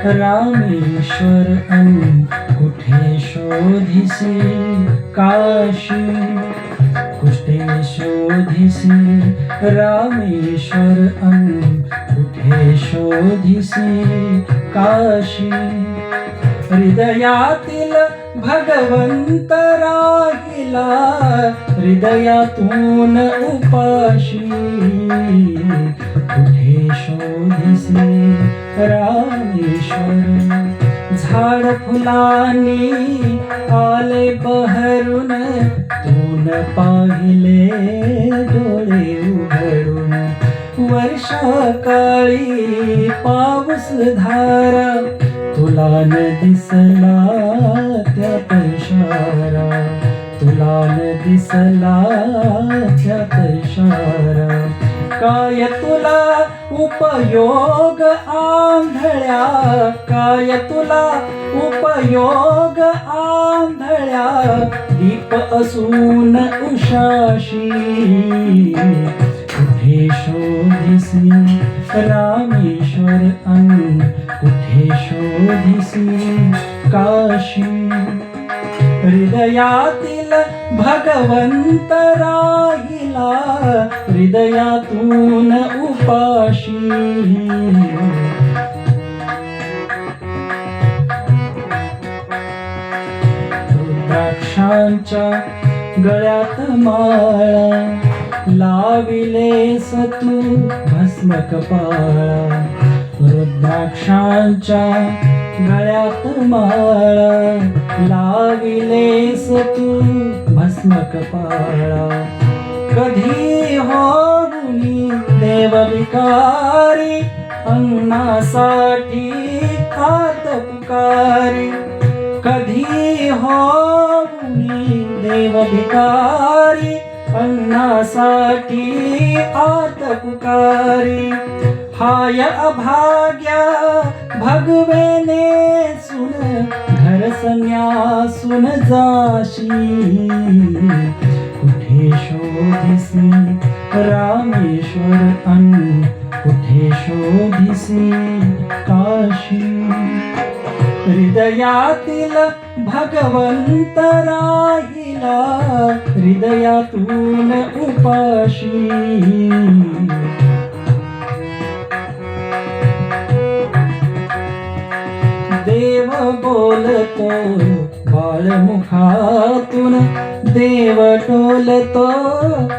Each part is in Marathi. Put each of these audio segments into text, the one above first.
रामेश्वर कुठे शोधिसी काशी, कुठे शोधिसी रामेश्वर कुठे शोधिसी काशी. हृदयातील भगवंत राहिला हृदयातून उपाशी, कुठे शोधिसी रामेश्वर. झाड फुलांनी आले बहरून, तून पाहिले डोळे उघडून. वर्षा काळी पाऊस धारा, तुला न दिसला त्यात इशारा, तुला न दिसला त्यात इशारा. काय तुला उपयोग आंधळ्या, काय तुला उपयोग आंधळ्या. दीप असून उशाशी, कुठे शोधिसी रामेश्वर कुठे शोधिसी काशी. हृदयातील भगवंत राहिला हृदयातून उपाशी. रुद्राक्षांच्या गळ्यात माळा, लाविलेस तू भस्म कपाळा. रुद्राक्षांच्या गळ्यात माळा, लाविलेस तू भस्म कपाळा. कधी होऊनी देव भिकारी, अन्नासाठी हात पुकारी. कधी होऊनी देव भिकारी, अन्नासाठी आत पुकारी. हाय अभाग्या भगवेने सुन, घर संन्यासून जाशी. कुठे शोधिसी रामेश्वर कुठे शोधिसी काशी. हृदयातील भगवंत राहिला हृदयातून उपाशी. देव बोलतो बाळमुखातून, देव टोलतो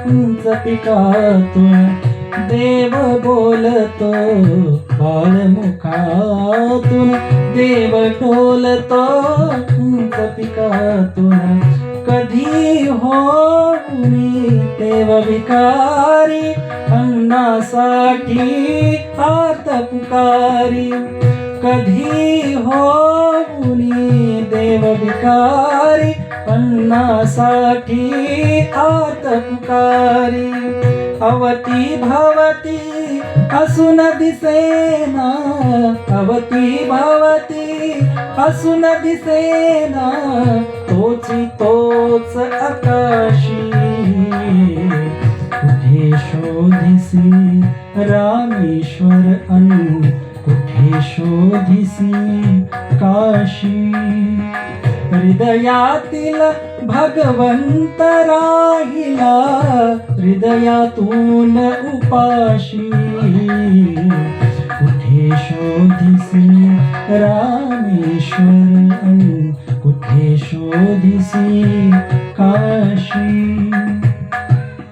उंच पिकातून. देव बोलतो बाळमुखातून, देव टोलतो उंच पिकातून. कधी होऊनी देव भिकारी, अन्नासाठी आत पुकारी. कधी होऊनी देव भिकारी, अन्नासाठी आत पुकारी. अवती भवती असून दिसेना, अवती भवती असून दिसेना. तोची तोच आकाशी, कुठे शोधिसी रामेश्वर कुठे शोधिसी काशी. हृदयातील भगवंत राहिला हृदयातून उपाशी. कुठे शोधिसी रामेश्वर कुठे शोधिसी काशी.